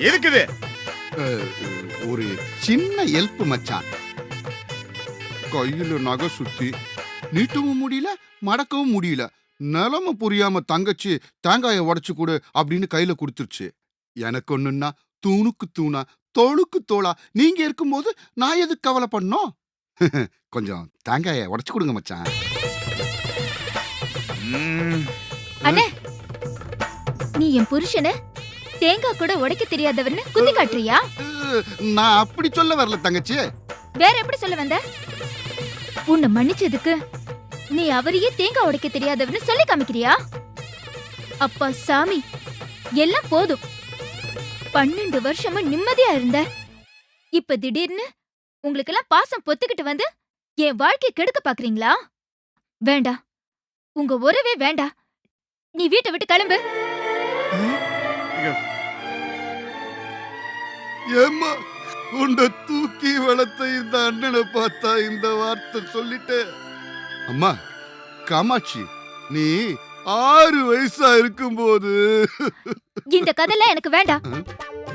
எதுக்குது? ஒரு சின்ன ஹெல்ப் மச்சான். கையில நகை சுத்தி நீட்டவும் முடியல மடக்கவும் முடியல. நிலம புரியாம தங்கச்சி தேங்காயை உடைச்சு கொடு அப்படின்னு கையில கொடுத்துருச்சு. எனக்கு ஒண்ணுன்னா தூணுக்கு தூணா தோளுக்கு தோளா நீங்க இருக்கும்போது நான் எதுக்கு கவலை பண்ணோம்? கொஞ்சம் தேங்காயை உடைச்சு கொடுங்க மச்சான். அண்ணே, நீ என் புருஷனை தேங்காய் கூட உடைக்க தெரியாதவன்னு குத்தி காட்டுறியா? நான் அப்படி சொல்ல வரல தங்கச்சி. வேற எப்படி சொல்ல வந்த? உன்னை மன்னிச்சதுக்கு நீ அவரையே தேங்காய் உடைக்க தெரியாதவன்னு சொல்லி காமிக்கிறியா? அப்பா சாமி, எல்லாம் போதும். 12 வருஷமா நிம்மதியா இருந்த. இப்ப திடீர்னு உங்களுக்கு எல்லாம் பாசம் பொத்துக்கிட்டு வந்து என் வாழ்க்கையை கெடுக்க பாக்குறீங்களா? வேண்டாம், உங்க உறவே வேண்டாம். நீ வீட்டை விட்டு கிளம்பு. ஏம்மா உன்னை தூக்கி வளர்த்த இந்த அண்ணனை பார்த்தா இந்த வார்த்தை சொல்லிட்டு. அம்மா காமாட்சி, நீ 6 வயசா இருக்கும்போது இந்த கதைலாம் எனக்கு வேண்டாம்.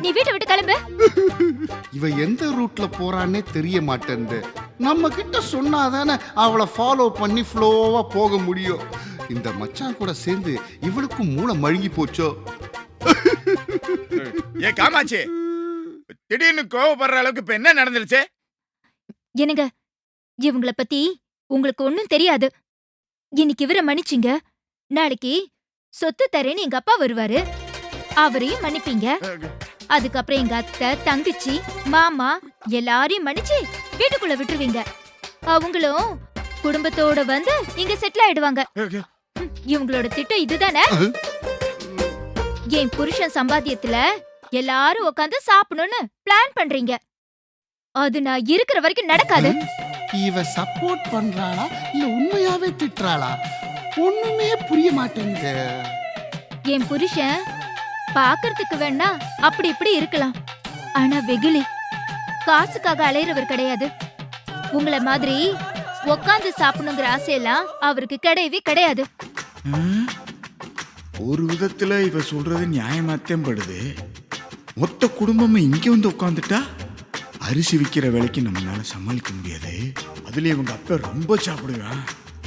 நீ வீட்டை விட்டு கிளம்பு. இவ எந்த ரூட்ல போறான்னே தெரிய மாட்டேன்து. நம்ம கிட்ட சொன்னாதானே அவளை ஃபாலோ பண்ணி ஃப்ளோவா போக முடியும். இந்த மச்சான் கூட சேர்ந்து இவளுக்கும் மூளை மழுங்கி போச்சோ. ஏ காமாட்சி, திடீர்னு கோவப்படுற அளவுக்கு இப்ப என்ன நடந்துருச்சு? என்னங்க, இவங்கள பத்தி உங்களுக்கு ஒண்ணும் தெரியாது. இன்னைக்கு இவரை மன்னிச்சிங்க, நாளைக்கு சொத்து தரேன்னு எங்க அப்பா வருவாரு, அவரையும் மன்னிப்பீங்க. அதுக்கப்புறம் எங்க அத்தை, தங்கச்சி, மாமா எல்லாரையும் மன்னிச்சு வீட்டுக்குள்ள விட்டுருவீங்க. அவங்களும் குடும்பத்தோட வந்து இங்க செட்டில் ஆயிடுவாங்க. இவங்களோட திட்டம் இதுதானே? என் புருஷன் சம்பாத்தியத்துல எல்லாரும் உட்காந்து சாப்பிடணும்னு பிளான் பண்றீங்க. அது நான் இருக்கிற வரைக்கும் நடக்காது. இவ சப்போர்ட் பண்றாளா இல்ல உண்மையாவே திட்டுறாளா? ஒண்ணுமே புரிய மாட்டேங்குது. என் புருஷன் பாக்குறதுக்கு வேணா அப்படி இப்படி இருக்கலாம், ஆனா வெகுளி, காசுக்காக அலையறவர் கிடையாது. உங்கள மாதிரி உட்காந்து சாப்பிடணுங்கிற ஆசையெல்லாம் அவருக்கு கிடையவே கிடையாது. ஒரு விதத்துல இவ சொல்றது நியாயமாத்தான் படுது. மொத்த குடும்பமும் இங்க வந்து உட்காந்துட்டா அரிசி விக்கிற வேலைக்கு நம்மளால சமாளிக்க முடியாது. அதுல இவங்க அப்ப ரொம்ப சாப்பிடுவான்.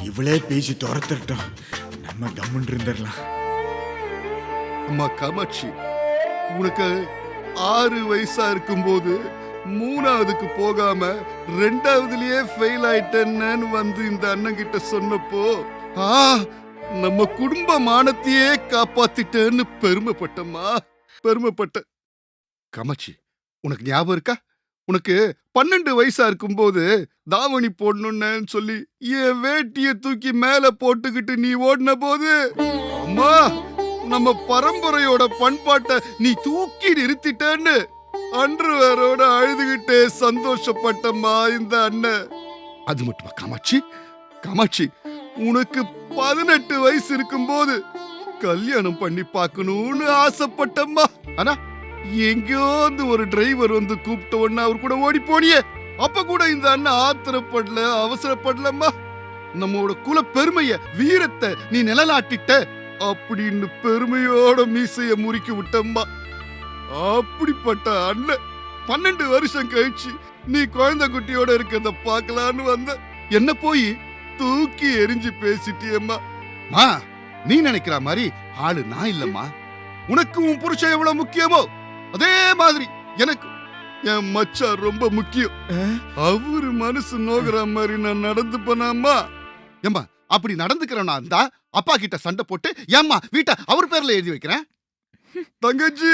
இவளே பேசி துரத்துட்டோம், நம்ம கம்முன்னு இருந்துடலாம். அம்மா காமாட்சி, உனக்கு 6 வயசா இருக்கும்போது 3ஆவதுக்கு போகாம 2ஆவதுலயே ஃபெயில் ஆயிட்டேன்னு வந்து இந்த அண்ணன் கிட்ட சொன்னப்போ நம்ம குடும்ப மானத்தையே காப்பாத்திட்டேன்னு பெருமைப்பட்டம்மா, பெருமைப்பட்ட. காமாட்சி, உனக்கு ஞாபகம் இருக்கா? உனக்கு 12 வயசா இருக்கும்போது தாவணி போடணும்னு சொல்லி என் வேட்டிய தூக்கி மேல போட்டுக்கிட்டு நீ ஓடின போது, அம்மா நம்ம பரம்பரையோட பண்பாட்டை நீ தூக்கி நிறுத்திட்டேன்னு அன்றுவரோட அழுதுகிட்டே சந்தோஷப்பட்டம்மா இந்த அண்ணன். அது மட்டுமா காமாட்சி, காமாட்சி உனக்கு 18 வயசு இருக்கும்போது கல்யாணம் பண்ணி பார்க்கணும்னு ஆசைப்பட்டம்மா. ஆனா எங்கேயோ ஒரு டிரைவர் வந்து கூப்பிட்ட உடனே அவர் கூட ஓடி போனியே, அப்ப கூட இந்த அண்ணன் ஆத்திரப்படல, அவசரப்படலம்மா. நம்மோட குல பெருமைய, வீரத்தை நீ நிழலாட்டிட்ட அப்படின்னு பெருமையோட மீசைய முறுக்கி விட்டம்மா. அப்படிப்பட்ட அண்ணன் 12 வருஷம் கழிச்சு நீ குழந்தை குட்டியோட இருக்கிறத பார்க்கலான்னு வந்த என்ன போய் தூக்கி எரிஞ்சு பேசிட்டியம்மா. நீ நினைக்கிற மாதிரி ஆளு நான் இல்லம்மா. உனக்கு உன் புருஷன் எவ்வளவு முக்கியமோ அதே மாதிரி எனக்கு என் மச்சான் ரொம்ப முக்கியம். அவரு மனசு நோகிற மாதிரி நான் நடந்து போனாமா. ஏம்மா அப்படி நடந்துக்கிறேன்னா இருந்தா அப்பா கிட்ட சண்டை போட்டு ஏம்மா வீட்டை அவர் பேர்ல எழுதி வைக்கிறேன். தங்கச்சி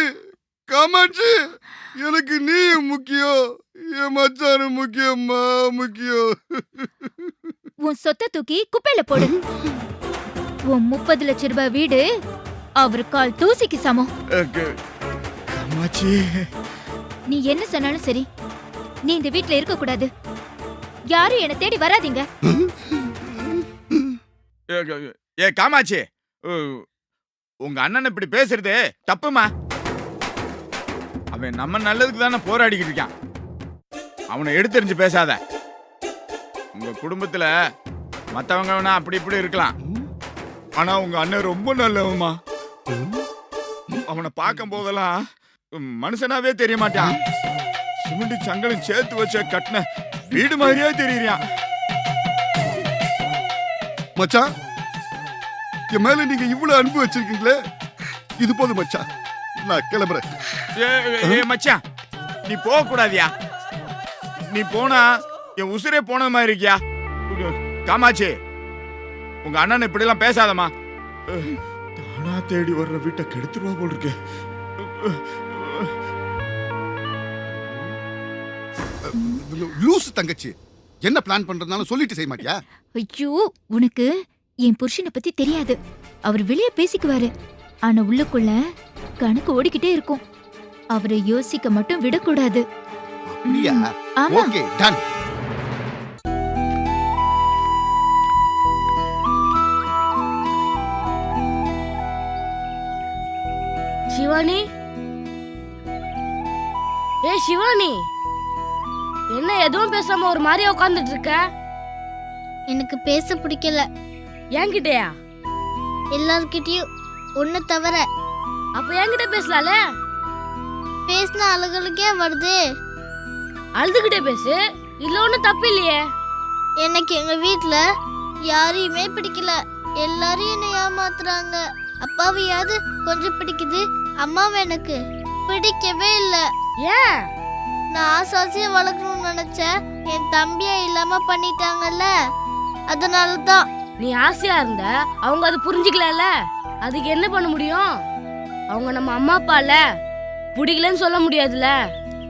காமாட்சி, எனக்கு நீ முக்கியம், என் மச்சானு முக்கியம்மா, முக்கியம். உன் சொத்தை தூக்கி குப்பையில போடு. உன் 30 லட்சம் ரூபாய் வீடு அவரு கால் தூசிக்கு சமம். நீ என்ன சொன்னாலும் சரி, நீ இந்த வீட்ல இருக்க கூடாது. யாரும் என்ன தேடி வராதீங்க. ஏ காமாட்சி, உங்க அண்ணன் இப்படி பேசுறது தப்புமா. அவன் நம்ம நல்லதுக்கு தானே போராடிக்கிட்டு இருக்கான். அவனை எடுத்தெறிஞ்சு பேசாத. உங்க குடும்பத்துல மத்தவங்க வேணா அப்படி இப்படி இருக்கலாம், ஆனா உங்க அண்ணன் ரொம்ப நல்லவமா. அவனை பார்க்கும் போதெல்லாம் மனுஷனாவே தெரிய மாட்டான். சிமெண்ட் சங்கலம் சேர்த்து வச்ச கட்டின வீடு மாதிரியே தெரியறான். மச்சான், என் மேல நீங்க இவ்வளவு அன்பு வச்சிருக்கீங்களே, இது போதும் மச்சான். நான் கிளம்புறேன். ஏ மச்சான், நீ போக கூடாதியா. நீ போனா என் உசுரே போன மாதிரி இருக்கியா. காமாட்சி, உங்க அண்ணன் இப்படி எல்லாம் பேசாதம்மா. தானா தேடி வர்ற வீட்டை கெடுத்துருவா போல் இருக்கு. லூசு தங்கச்சி, என்ன பிளான் பண்றதுனாலும் சொல்லிட்டு செய்ய மாட்டியா? ஐயோ, உனக்கு என் புருஷனை பத்தி தெரியாது. அவர் வெளியே பேசிக்குவாரு, ஆனா உள்ளுக்குள்ள கணக்கு ஓடிக்கிட்டே இருக்கும். அவரை யோசிக்க மட்டும் விடக்கூடாது. அப்படியா? ஆமா. Okay, ton. சிவானி, சிவானி, என்ன எதுவும் பேசாம ஒரு மாதிரியா உட்கார்ந்துட்டு இருக்க? எனக்கு பேச பிடிக்கல. என்கிட்டயா? எல்லார்கிட்டயும் ஒன்னு தவிர. அப்ப என்கிட்ட பேசலால? பேசின அழுகளுக்கே வருது. அழுதுகிட்டே பேசு, இல்ல ஒண்ணும் தப்பு இல்லையே. எனக்கு எங்க வீட்ல யாரையுமே பிடிக்கல. எல்லாரும் என்னை ஏமாத்துறாங்க. அப்பாவையாவது கொஞ்சம் பிடிக்குது, அம்மாவை எனக்கு பிடிக்கவே இல்ல. ஏன்? நான் ஆசாசியா வளர்க்கணும்னு நினைச்சேன், என் தம்பியா இல்லாம பண்ணிட்டாங்கல்ல, அதனாலதான். நீ ஆசையா இருந்த, அவங்க அது புரிஞ்சுக்கல. அதுக்கு என்ன பண்ண முடியும்? அவங்க நம்ம அம்மா அப்பால, பிடிக்கலன்னு சொல்ல முடியாதுல.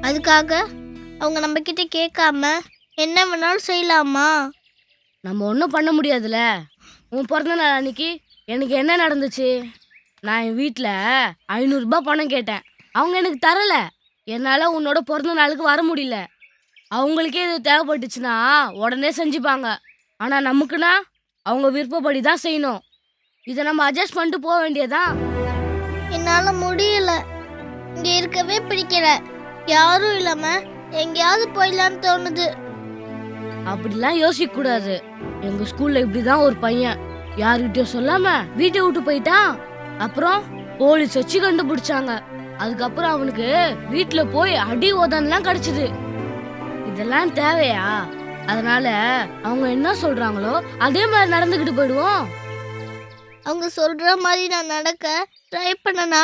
அதுக்காக அவங்க நம்ம கிட்ட கேட்காம என்ன வேணாலும் செய்யலாமா? நம்ம ஒன்றும் பண்ண முடியாதுல. உன் பிறந்த நாள் அன்னைக்கு எனக்கு என்ன நடந்துச்சு? நான் என் வீட்டில் 500 ரூபாய் பணம் கேட்டேன். அவங்க எனக்கு தரல. என்னால் உன்னோட பிறந்த நாளுக்கு வர முடியல. அவங்களுக்கே இது தேவைப்பட்டுச்சுன்னா உடனே செஞ்சுப்பாங்க. ஆனால் நமக்குன்னா அவங்க விருப்பப்படி தான் செய்யணும். இதை நம்ம அட்ஜஸ்ட் பண்ணிட்டு போக வேண்டியதான். என்னால முடியல. இங்க இருக்கவே பிடிக்கல. யாரும் இல்லாம எங்கேயாவது போயிடலான்னு தோணுது. அப்படிலாம் யோசிக்க கூடாது. எங்க ஸ்கூல்ல இப்படிதான் ஒரு பையன் யாருக்கிட்டயும் சொல்லாம வீட்டை விட்டு போயிட்டான். அப்புறம் போலீஸ் வச்சு கண்டுபிடிச்சாங்க. அதுக்கப்புறம் அவனுக்கு வீட்டுல போய் அடி உதன்லாம் கிடைச்சது. இதெல்லாம் தேவையா? அதனால அவங்க என்ன சொல்றாங்களோ அதே மாதிரி நடந்துகிட்டு போயிடுவோம். அவங்க சொல்ற மாதிரி நான் நடக்க ட்ரை பண்ணனா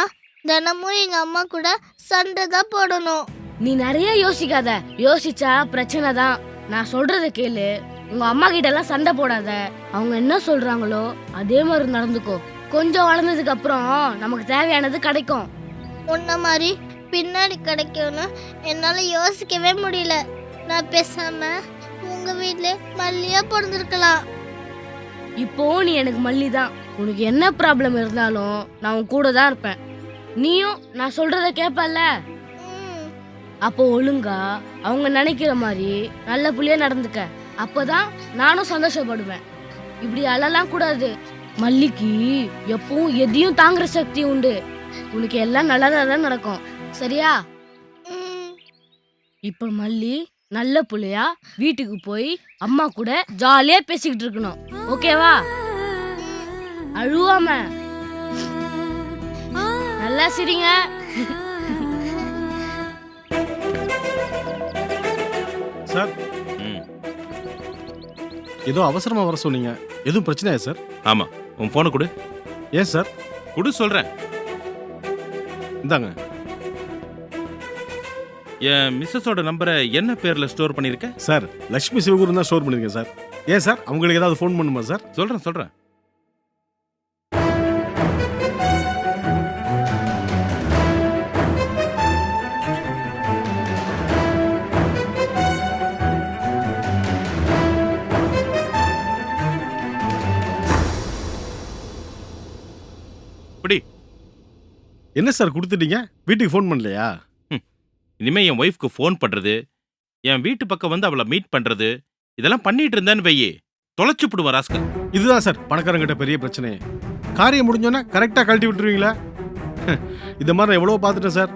தினமும் எங்க அம்மா கூட சண்டை தான் போடணும். நீ நிறைய யோசிக்காத. யோசிச்சா பிரச்சனை தான். நான் சொல்றத கேளு. உங்க அம்மா கிட்ட எல்லாம் சண்டை போடாத. அவங்க என்ன சொல்றாங்களோ அதே மாதிரி நடந்துக்கோ. கொஞ்சம் வளர்ந்ததுக்கு அப்புறம் நமக்கு தேவையானது கிடைக்கும். உன்ன மாதிரி பின்னாடி கிடைக்கும்னு என்னால யோசிக்கவே முடியல. நான் பேசாம உங்க வீட்ல மல்லியா பிறந்திருக்கலாம். இப்போ நீ எனக்கு மல்லி தான். உனக்கு என்ன ப்ராப்ளம் இருந்தாலும் நான் உன் கூட தான் இருப்பேன். நீயும் நான் சொல்றத கேப்பல்ல. அப்போ ஒழுங்கா அவங்க நினைக்கிற மாதிரி நல்ல புள்ளியா நடந்துக்க. அப்பதான் நானும் சந்தோஷப்படுவேன். இப்படி அழலாம் கூடாது. மல்லிக்கு எப்பவும் எதையும் தாங்குற சக்தி உண்டு. உனக்கு எல்லாம் நல்லதா தான் நடக்கும். சரியா? இப்ப மல்லி நல்ல புள்ளையா வீட்டுக்கு போய் அம்மா கூட ஜாலியா பேசிக்கிட்டு இருக்கணும். ஓகேவா? அழுவாம நல்லா சிரிங்க. சார், ஏதோ அவசரமா வர சொன்னீங்க. எதுவும் பிரச்சனையா சார்? ஆமா, உன் போனை கொடு. ஏன் சார்? கொடு சொல்றேன். இந்தாங்க. என் மிஸ்ஸஸோட நம்பரை என்ன பேர்ல ஸ்டோர் பண்ணிருக்க? சார், லட்சுமி சிவகுரு தான் ஸ்டோர் பண்ணிருக்கேன் சார். ஏன் சார், அவங்களுக்கு ஏதாவது ஃபோன் பண்ணுமா சார்? சொல்றேன். என்ன சார் கொடுத்துட்டீங்க? வீட்டுக்கு ஃபோன் பண்ணலையா? இனிமே என் ஒய்ஃப்க்கு ஃபோன் பண்றது, என் வீட்டு பக்கம் வந்து அவளை மீட் பண்றது, இதெல்லாம் பண்ணிட்டு இருந்தேன்னு வையே, தொலைச்சுப்புடுவேன் ராஸ்கல். இதுதான் சார் பணக்காரங்கிட்ட பெரிய பிரச்சனை. காரியம் முடிஞ்சோன்னா கரெக்டாக கழட்டி விட்டுருவீங்களா? இந்த மாதிரி நான் எவ்வளோ பார்த்துட்டேன் சார்.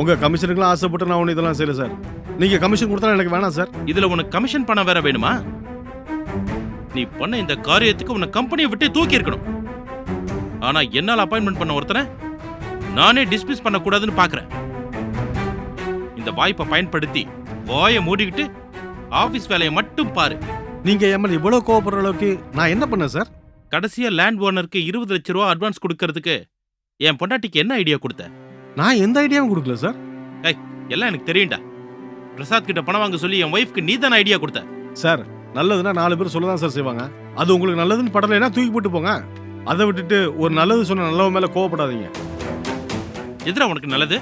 உங்கள் கமிஷனுக்குலாம் ஆசைப்பட்டு நான் ஒன்று இதெல்லாம் செய்யல சார். நீங்கள் கமிஷன் கொடுத்தா எனக்கு வேணாம் சார். இதுல உனக்கு கமிஷன் பணம் வேற வேணுமா? நீ பண்ண இந்த காரியத்துக்கு உன்னை கம்பெனியை விட்டு தூக்கி இருக்கணும். ஆனா என்னால் அப்பாயின்மெண்ட் பண்ண ஒருத்தனை நானே டிஸ்மிஸ் பண்ண கூடாதுன்னு பாக்குறேன். இந்த வாய்ப்பை பயன்படுத்தி வாயை மூடிக்கிட்டு ஆபீஸ் வேலையை மட்டும் பாரு. நீங்க என் மேல இவ்வளவு கோவப்படுற அளவுக்கு நான் என்ன பண்ணேன் சார்? கடைசியா லேண்ட் ஓனருக்கு 20 லட்சம் ரூபா அட்வான்ஸ் கொடுக்கறதுக்கு என் பொண்டாட்டிக்கு என்ன ஐடியா கொடுத்த? நான் எந்த ஐடியாவும் கொடுக்கல சார். எல்லாம் எனக்கு தெரியும்டா. பிரசாத் கிட்ட பணம் வாங்க சொல்லி என் ஒய்ஃப்க்கு நீ தானே ஐடியா கொடுத்த. சார் நல்லதுன்னா 4 பேர் சொல்லதான் சார் செய்வாங்க. அது உங்களுக்கு நல்லதுன்னு படலைன்னா தூக்கி போட்டு போங்க. அதை விட்டுட்டு ஒரு நல்லது சொன்ன நல்லவன் மேல கோவப்படாதீங்க. எதிரா உனக்கு நல்லது?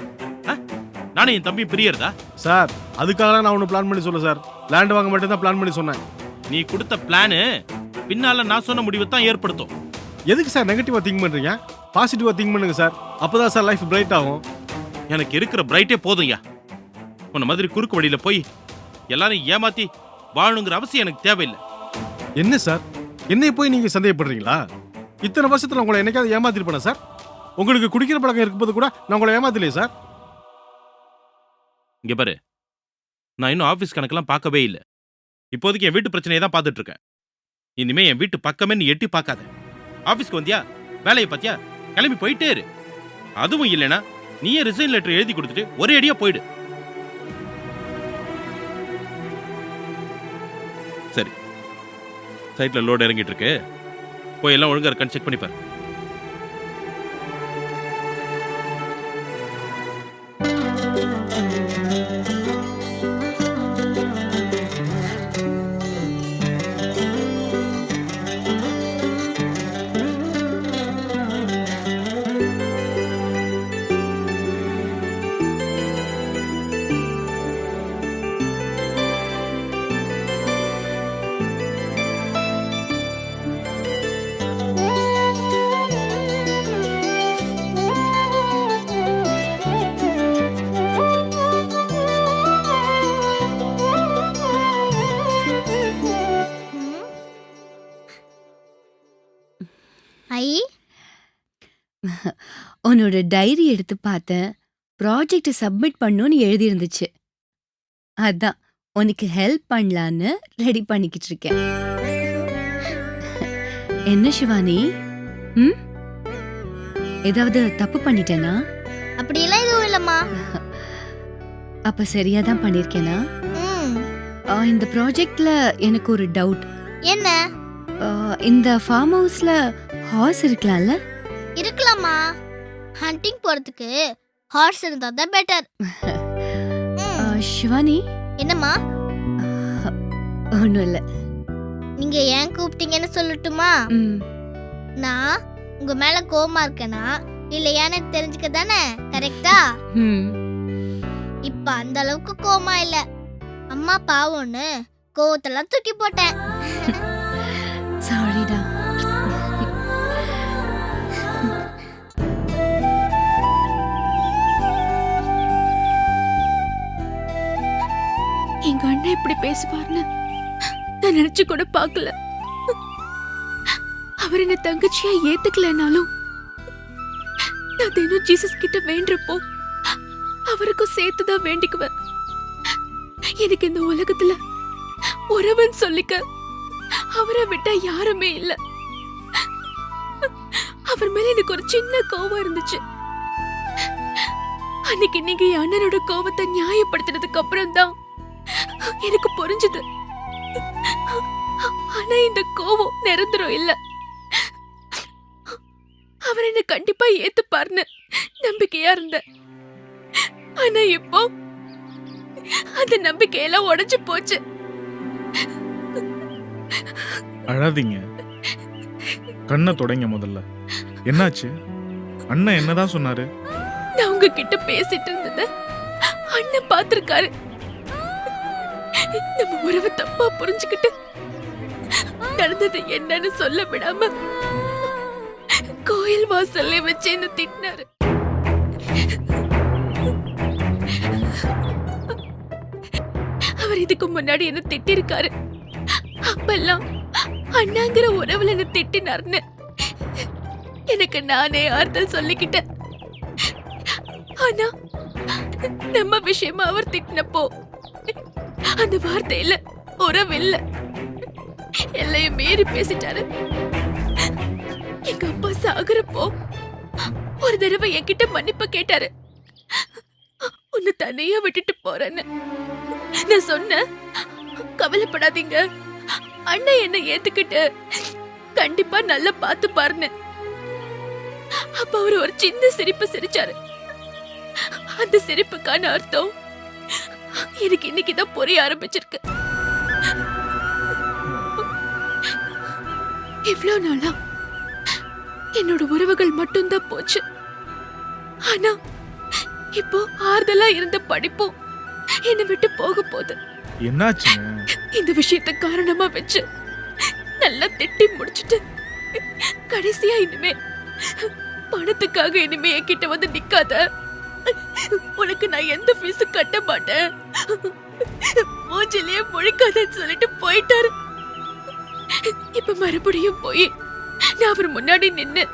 நானும் என் தம்பி பிரியறதா? சார் அதுக்காக நான் ஒன்று பிளான் பண்ணி சொல்ல சார். லேண்ட் வாங்க மட்டும் தான் பிளான் பண்ணி சொன்னேன். நீ கொடுத்த பிளானு பின்னால நான் சொன்ன முடிவை தான் ஏற்படுத்தும். எதுக்கு சார் நெகட்டிவா திங்க் பண்றீங்க? பாசிட்டிவா திங்க் பண்ணுங்க சார். அப்பதான் சார் லைஃப் பிரைட் ஆகும். எனக்கு இருக்கிற பிரைட்டே போதும்யா. உன்ன மாதிரி குறுக்கு வழியில போய் எல்லாரும் ஏமாத்தி வாழணுங்கிற அவசியம் எனக்கு தேவையில்லை. என்ன சார் என்னை போய் நீங்க சந்தேகப்படுறீங்களா? இத்தனை வருஷத்துல உங்களை என்னைக்காவது ஏமாத்திருப்பேனா சார்? உங்களுக்கு குடிக்கிற பழக்கம் இருக்கும்போது கூட நான் உங்களை ஏமாத்தலையே சார். இங்க பாரு, நான் இன்னும் ஆபீஸ் கணக்கெல்லாம் பார்க்கவே இல்லை. இப்போதைக்கு என் வீட்டு பிரச்சனையை தான் பார்த்துட்டு இருக்கேன். இனிமே என் வீட்டு பக்கமே நீ எட்டி பார்க்காத. ஆபீஸ்க்கு வந்தியா, வேலையை பார்த்தியா, கிளம்பி போயிட்டே இரு. அதுவும் இல்லைன்னா நீயே ரிசைன் லெட்டர் எழுதி கொடுத்துட்டு ஒரே அடியா போயிடு. சரி, சைட்ல லோடு இறங்கிட்டு இருக்கு. போய் எல்லாம் ஒழுங்கா இருக்கான்னு செக் பண்ணி பாரு. ஐ உன்னோட டைரி எடுத்து பார்த்தேன். ப்ராஜெக்ட் சப்மிட் பண்ணுன்னு எழுதி இருந்துச்சு. அதான் உனக்கு ஹெல்ப் பண்ணலான்னு ரெடி பண்ணிக்கிட்டு இருக்கேன். என்ன சிவானி, ஏதாவது தப்பு பண்ணிட்டேனா? அப்படியெல்லாம் எதுவும் இல்லம்மா. அப்ப சரியா தான் பண்ணிருக்கேனா? இந்த ப்ராஜெக்ட்ல எனக்கு ஒரு டவுட். என்ன? இந்த ஃபார்ம் ஹவுஸ்ல ஹார்ஸ் இருக்கலாம்ல? இருக்கலாமா. ஹண்டிங் போறதுக்கு ஹார்ஸ் இருந்தா தான் பெட்டர். சிவானி. என்னம்மா? ஒண்ணும் இல்ல. நீங்க ஏன் கூப்பிட்டீங்கன்னு சொல்லட்டுமா? நான் உங்க மேல கோவமா இருக்கேனா இல்லையான்னு தெரிஞ்சுக்க தானே, கரெக்டா? இப்ப அந்த அளவுக்கு கோவமா இல்ல. அம்மா பாவம்னு கோவத்தெல்லாம் தூக்கி போட்டேன். சாரிடா. எங்க அண்ணன் இப்படி பேசுவார்னு நான் நினைச்சு கூட பார்க்கல. அவர் என்ன தங்கச்சியா ஏத்துக்கலனாலும் நான் தினம் ஜீசஸ் கிட்ட வேண்டப்போ அவருக்கும் சேர்த்துதான் வேண்டிக்குவேன். எனக்கு இந்த உலகத்துல உறவுன்னு சொல்லிக்க அவரை விட்டா யாருமே இல்ல. அவர் மேல எனக்கு ஒரு சின்ன கோவம் இருந்துச்சு. அன்னைக்கு நீங்க என் அண்ணனோட கோவத்தை நியாயப்படுத்தினதுக்கு அப்புறம் தான் எனக்கு புரிஞ்சுது. ஆனா இந்த கோவம் நிரந்தரம் இல்ல. அவர் என்ன கண்டிப்பா ஏத்துப்பார்னு நம்பிக்கையா இருந்தேன். ஆனா இப்போ அந்த நம்பிக்கையெல்லாம் உடைஞ்சு போச்சு. அழாதீங்க, கண்ணை தொடங்க. முதல்ல என்னாச்சு? அண்ணன் என்னதான் சொன்னாரு? நான் உங்ககிட்ட பேசிட்டு இருந்தத அண்ணன் பாத்திருக்காரு. நம்ம உறவை தப்பா புரிஞ்சுக்கிட்டு நடந்தது என்னன்னு சொல்ல விடாம கோயில் வாசல்ல வச்சு என்ன திட்டினாரு. அவர் இதுக்கு முன்னாடி என்ன திட்டிருக்காரு. அப்பெல்லாம் அண்ணாங்கிற உறவுல என்ன திட்டினார்னு எனக்கு நானே ஆறுதல் சொல்லிக்கிட்டேன். ஆனா நம்ம விஷயமா அவர் திட்டினப்போ அந்த வார்த்தையில உறவு இல்ல, எல்லையும் மீறி பேசிட்டாரு. எங்க அப்பா சாகுறப்போ ஒரு தடவை என்கிட்ட மன்னிப்பு கேட்டாரு. உன்னை தனியா விட்டுட்டு போறேன்னு நான் சொன்னேன். கவலைப்படாதீங்க, அண்ணன் என்ன ஏத்துக்கிட்டு கண்டிப்பா நல்லா பார்த்து பாருன்னு. அப்ப அவரு ஒரு சின்ன சிரிப்பு சிரிச்சாரு. அந்த சிரிப்புக்கான அர்த்தம் எனக்கு இன்னைக்குதான் புரிய ஆரம்பிச்சிருக்கு. இவ்ளோ நாளா என்னோட உறவுகள் மட்டும்தான் போச்சு. ஆனா இப்போ ஆறுதலா இருந்த படிப்பும் என்னை விட்டு போக போகுது. என்னாச்சுங்க? இந்த விஷயத்தை காரணமா வச்சு நல்லா திட்டி முடிச்சிட்டு கடைசியா இனிமே பணத்துக்காக இனிமே என்கிட்ட வந்து நிக்காத, உனக்கு நான் எந்த ஃபீஸ் கட்ட மாட்டேன், மூஞ்சிலேயே முழிக்காதன்னு சொல்லிட்டு போயிட்டாரு. இப்ப மறுபடியும் போய் நான் அவர் முன்னாடி நின்னு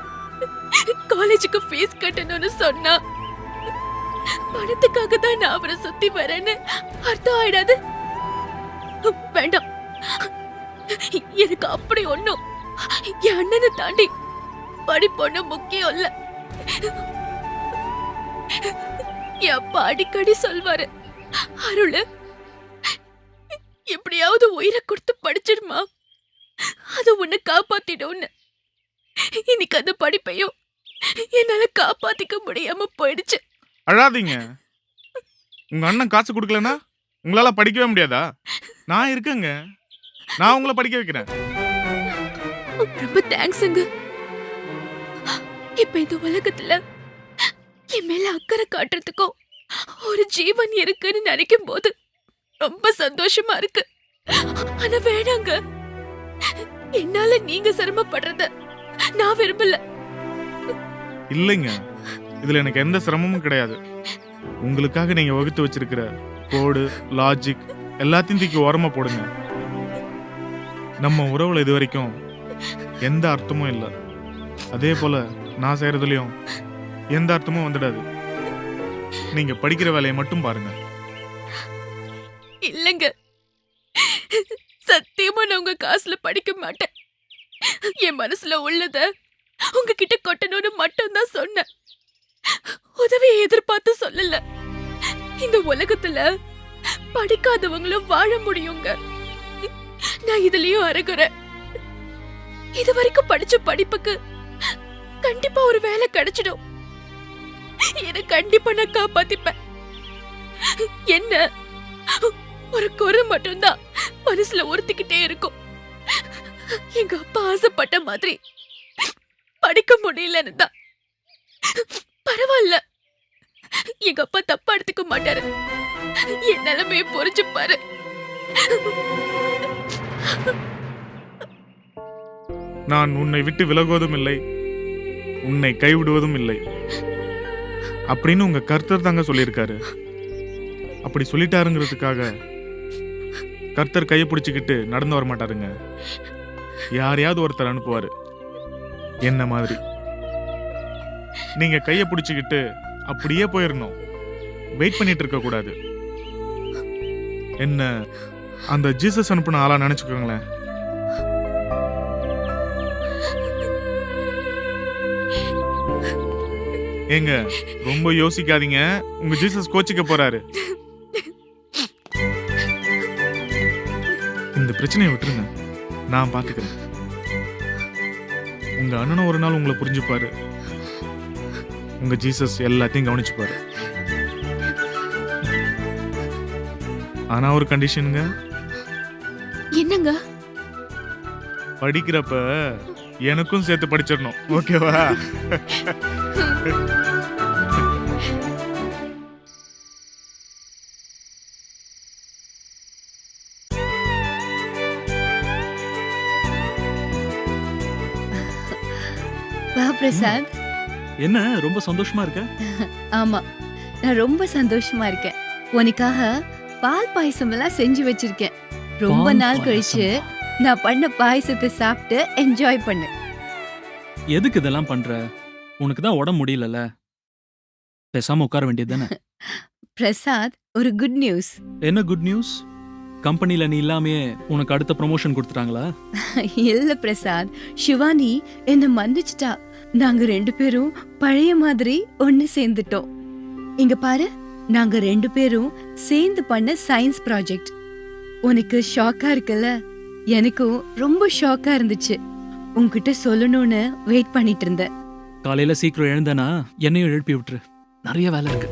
காலேஜுக்கு ஃபீஸ் கட்டணும்னு சொன்னா பணத்துக்காக தான் நான் அவரை சுத்தி வரேன்னு அர்த்தம் ஆயிடாது. வேண்டாம், எனக்கு அப்படி ஒண்ணும் என் அண்ணனை தாண்டி படிப்பொண்ணு முக்கியம் இல்ல. என் அப்பா அடிக்கடி சொல்வாரு, அருள் எப்படியாவது உயிரை கொடுத்து படிச்சிடுமா, அது உன்னை காப்பாத்திடும்னு. இன்னைக்கு அந்த படிப்பையும் என்னால காப்பாத்திக்க முடியாம போயிடுச்சு. அழாதீங்க. உங்க அண்ணன் காசு கொடுக்கலனா உங்களால படிக்கவே முடியாதா? நான் இருக்கேங்க, நான் உங்களை படிக்க வைக்கிறேன். ரொம்ப தேங்க்ஸ்ங்க. இப்ப இந்த உலகத்துல என் மேல அக்கறை காட்டுறதுக்கும் ஒரு ஜீவன் இருக்குன்னு நினைக்கும் போது ரொம்ப சந்தோஷமா இருக்கு. ஆனா வேணாங்க, என்னால நீங்க சிரமப்படுறத நான் விரும்பல. இல்லைங்க, இதுல எனக்கு எந்த சிரமமும் கிடையாது. உங்களுக்காக நீங்க வகுத்து வச்சிருக்கிற கோடு, லாஜிக் எல்லாத்தையும் தூக்கி ஓரமா போடுங்க. நம்ம உறவுல இது வரைக்கும் எந்த அர்த்தமும் இல்லை. அதே போல நான் செய்யறதுலயும் எந்த அர்த்தமும் வந்துடாது. நீங்க படிக்கிற வேலையை மட்டும் பாருங்க. இல்லங்க, சத்தியமா நான் உங்க காசுல படிக்க மாட்டேன். என் மனசுல உள்ளத உங்ககிட்ட கொட்டணும்னு மட்டும்தான் சொன்னேன். உதவியை எதிர்பார்த்து சொல்லல. இந்த உலகத்துல படிக்காதவங்களும் வாழ முடியுங்க. நான் இதுலயும் அறகுறேன். இது வரைக்கும் படிச்ச படிப்புக்கு கண்டிப்பா ஒரு வேலை கிடைச்சிடும். என்ன கண்டிப்பா நான் காப்பாத்திப்பேன். என்ன ஒரு குறை மட்டும்தான் மனசுல உறுத்திக்கிட்டே இருக்கும். எங்க அப்பா ஆசைப்பட்ட மாதிரி படிக்க முடியலன்னு தான். பரவாயில்ல, எங்க அப்பா தப்பா எடுத்துக்க மாட்டாரு. என் நிலைமையை புரிஞ்சுப்பாரு. நான் உன்னை விட்டு விலகுவதும் இல்லை, உன்னை கைவிடுவதும் இல்லை அப்படின்னு உங்க கர்த்தர் தாங்க சொல்லியிருக்காரு. அப்படி சொல்லிட்டாருங்கிறதுக்காக கர்த்தர் கையை பிடிச்சிக்கிட்டு நடந்து வர மாட்டாருங்க. யாரையாவது ஒருத்தர் அனுப்புவாரு. என்ன மாதிரி நீங்க கையை பிடிச்சிக்கிட்டு அப்படியே போயிடணும். வெயிட் பண்ணிட்டு இருக்க கூடாது. என்ன அந்த ஜீசஸ் அனுப்புன ஆளா நினைச்சுக்கோங்களேன். ஏங்க ரொம்ப யோசிக்காதீங்க, உங்க ஜீசஸ் கோச்சிக்க போறாரு. இந்த பிரச்சனையை விட்டுருங்க, நான் பாத்துக்கிறேன். உங்க அண்ணனும் ஒரு நாள் உங்களை புரிஞ்சுப்பாரு. உங்க ஜீசஸ் எல்லாத்தையும் கவனிச்சுப்பாரு. ஆனா ஒரு கண்டிஷனுங்க. என்னங்க? படிக்கிறப்ப எனக்கும் சேர்த்து படிச்சிடணும், ஓகேவா? வா பிரசாத். என்ன ரொம்ப சந்தோஷமா இருக்க? ஆமா, நான் ரொம்ப சந்தோஷமா இருக்கேன். உனக்காக பால் பாயசம் எல்லாம் செஞ்சு வச்சிருக்கேன். ரொம்ப பால் நாள் கழிச்சு பாயாசமா? நான் பண்ண பாயசத்தை சாப்பிட்டு என்ஜாய் பண்ணு. எதுக்கு இதெல்லாம் பண்ற? உனக்கு தான் உடம்பு முடியலல்ல, பேசாம உட்கார வேண்டியது தானே? பிரசாத், ஒரு குட் நியூஸ். என்ன குட் நியூஸ்? கம்பெனில நீ இல்லாமையே உனக்கு அடுத்த ப்ரமோஷன் கொடுத்துட்டாங்களா? இல்ல பிரசாத், சிவானி என்ன மன்னிச்சிட்டா. நாங்க 2 பேரும் பழைய மாதிரி ஒண்ணு சேர்ந்துட்டோம். இங்க பாரு, நாங்க 2 பேரும் சேர்ந்து பண்ண சயின்ஸ் ப்ராஜெக்ட். உனக்கு ஷாக்கா இருக்குல்ல? எனக்கும் ரொம்ப ஷாக்கா இருந்துச்சு. உன்கிட்ட சொல்லணும்னு வெயிட் பண்ணிட்டு இருந்தேன். காலையில சீக்கிரம் எழுந்தனா என்னையும் எழுப்பி விட்டுரு, நிறைய வேலை இருக்கு.